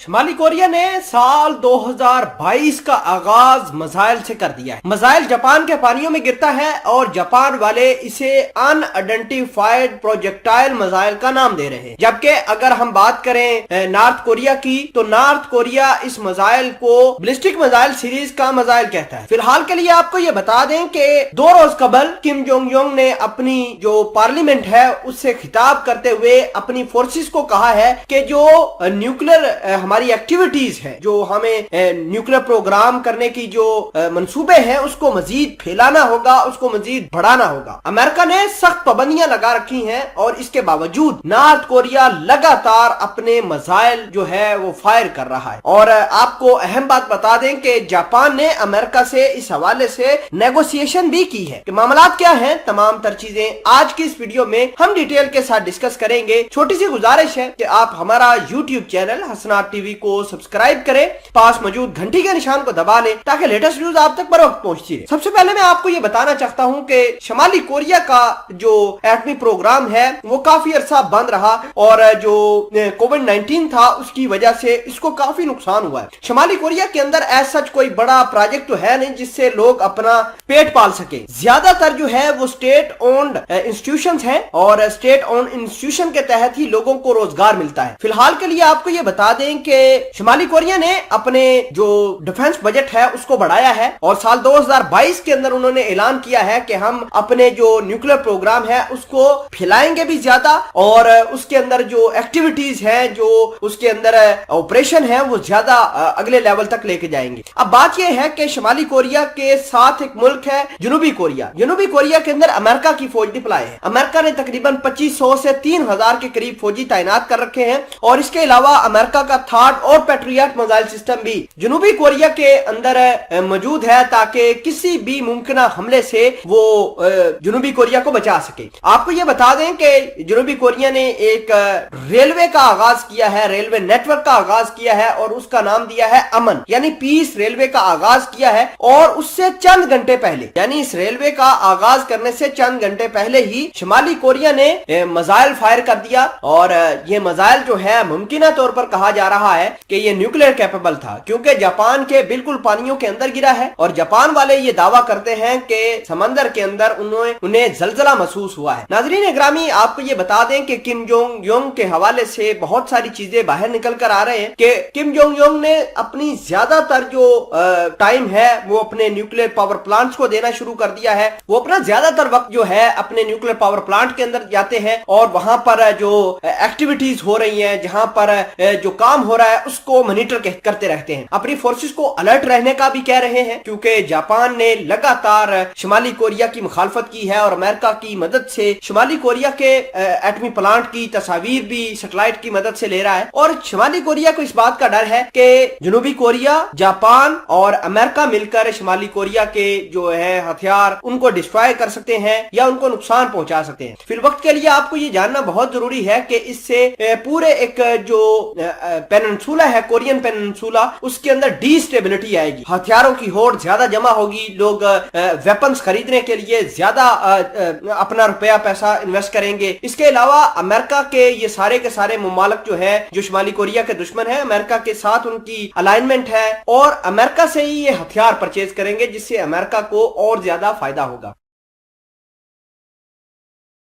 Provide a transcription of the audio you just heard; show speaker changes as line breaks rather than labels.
شمالی کوریا نے سال 2022 کا آغاز میزائل سے کر دیا ہے۔ میزائل جاپان کے پانیوں میں گرتا ہے اور جاپان والے اسے ان آئیڈینٹیفائڈ پروجیکٹائل میزائل کا نام دے رہے ہیں، جبکہ اگر ہم بات کریں نارتھ کوریا کی تو نارتھ کوریا اس میزائل کو بلسٹک میزائل سیریز کا میزائل کہتا ہے۔ فی الحال کے لیے آپ کو یہ بتا دیں کہ 2 روز قبل کم جونگ یونگ نے اپنی جو پارلیمنٹ ہے اس سے خطاب کرتے ہوئے اپنی فورسز کو کہا ہے کہ جو نیوکلیر ہماری ایکٹیویٹیز ہے، جو ہمیں نیوکلیر پروگرام کرنے کی جو منصوبے ہیں اس کو مزید پھیلانا ہوگا، اس کو مزید بڑھانا ہوگا۔ امریکہ نے سخت پابندیاں لگا رکھی ہیں اور اس کے باوجود نارتھ کوریا لگاتار اپنے میزائل جو ہے وہ فائر کر رہا ہے۔ اور آپ کو اہم بات بتا دیں کہ جاپان نے امریکہ سے اس حوالے سے نیگوسیشن بھی کی ہے کہ معاملات کیا ہیں۔ تمام تر چیزیں آج کی اس ویڈیو میں ہم ڈیٹیل کے ساتھ ڈسکس کریں گے۔ چھوٹی سی گزارش ہے کہ آپ ہمارا یوٹیوب چینل حسنات ٹی وی کو سبسکرائب کریں، پاس موجود گھنٹی کے نشان کو دبا لیں تاکہ لیٹسٹ نیوز آپ تک بر وقت پہنچتی رہے۔ سب سے پہلے میں آپ کو یہ بتانا چاہتا ہوں کہ شمالی کوریا کا جو ایٹمی پروگرام ہے وہ کافی عرصہ بند رہا اور جو کووڈ-19 تھا اس کی وجہ سے اس کو کافی نقصان ہوا ہے۔ شمالی کوریا کے اندر ایسا کوئی بڑا پروجیکٹ تو ہے نہیں جس سے لوگ اپنا پیٹ پال سکے۔ زیادہ تر جو ہے وہ اسٹیٹ اونڈ انسٹیٹیوشنز ہیں اور اسٹیٹ اونڈ انسٹیٹیوشن کے تحت ہی لوگوں کو روزگار ملتا ہے۔ فی الحال کے لیے آپ کو یہ بتا دیں کہ شمالی کوریا نے اپنے جو ڈیفنس بجٹ ہے اس کو بڑھایا ہے اور سال 2022 کے اندر انہوں نے اعلان کیا ہے کہ ہم اپنے جو نیوکلیر پروگرام ہے اس کو پھیلائیں گے بھی زیادہ اور اس کے اندر جو ایکٹیویٹیز ہیں، جو اس کے اندر آپریشن ہے وہ زیادہ اگلے لیول تک لے کے جائیں گے۔ اب بات یہ ہے کہ شمالی کوریا کے ساتھ ایک ملک ہے جنوبی کوریا۔ جنوبی کوریا کے اندر امریکہ کی فوج ڈپلائے ہے۔ امریکہ نے تقریباً 2500 سے 3000 کے قریب فوجی تعینات کر رکھے ہیں اور اس کے علاوہ امریکہ کا تھاڈ اور پیٹریاٹ میزائل سسٹم بھی جنوبی کوریا کے اندر موجود ہے تاکہ کسی بھی ممکنہ حملے سے وہ جنوبی کوریا کو بچا سکے۔ آپ کو یہ بتا دیں کہ جنوبی کوریا نے ایک ریلوے کا آغاز کیا ہے، ریلوے نیٹ ورک کا آغاز کیا ہے اور اس کا نام دیا ہے امن، یعنی پیس ریلوے کا آغاز کیا ہے اور اس سے چند گھنٹے پہلے، یعنی اس ریلوے کا آغاز کرنے سے چند گھنٹے پہلے ہی شمالی کوریا نے میزائل فائر کر دیا اور یہ میزائل جو ہے ممکنہ طور پر کہا جا رہا ہے کہ یہ نیوکلیر کیپیبل تھا کیونکہ جاپان کے بالکل پانیوں کے اندر گرا ہے اور جاپان والے یہ دعویٰ کرتے ہیں کہ سمندر کے اندر انہیں زلزلہ محسوس ہوا ہے۔ ناظرین اکرامی، آپ کو یہ بتا دیں کہ کم جونگ یونگ کے حوالے سے بہت ساری چیزیں باہر نکل کر آ رہے ہیں کہ کم جونگ یونگ نے اپنی زیادہ تر جو ٹائم ہے وہ اپنے نیوکلیر پاور پلانٹس کو دینا شروع کر دیا ہے۔ وہ اپنا زیادہ تر وقت جو ہے اپنے نیوکلیر پاور پلانٹ کے اندر جاتے ہیں اور وہاں پر جو ایکٹیویٹیز ہو رہی ہیں، جہاں پر جو کام ہو رہا ہے اس کو مانیٹر کرتے رہتے ہیں۔ اپنی فورسز کو الرٹ رہنے کا بھی کہہ رہے ہیں کیونکہ جاپان نے لگاتار شمالی کوریا کی مخالفت کی ہے اور امریکہ کی مدد سے شمالی کوریا کے ایٹمی پلانٹ کی تصاویر بھی سیٹلائٹ کی مدد سے لے رہا ہے اور شمالی کوریا کو اس بات کا ڈر ہے کہ جنوبی کوریا، جاپان اور امریکہ مل کر شمالی کوریا کے جو ہے ہتھیار ان کو ڈسٹرائے کر سکتے ہیں یا ان کو نقصان پہنچا سکتے ہیں۔ فی الوقت کے لیے آپ کو یہ جاننا بہت ضروری ہے کہ اس سے پورے ایک جو پیننسولا ہے، کورین پیننسولا، اس کے اندر ڈی اسٹیبلٹی آئے گی، ہتھیاروں کی ہوڑ زیادہ جمع ہوگی، لوگ ویپنز خریدنے کے لیے زیادہ اپنا روپیہ پیسہ انویسٹ کریں گے۔ اس کے علاوہ امریکہ کے یہ سارے کے سارے ممالک جو ہے جو شمالی کوریا کے دشمن ہیں، امریکہ کے ساتھ ان کی الائنمنٹ ہے اور امریکہ سے ہی یہ ہتھیار پرچیز کریں گے جس سے امریکہ کو اور زیادہ فائدہ ہوگا۔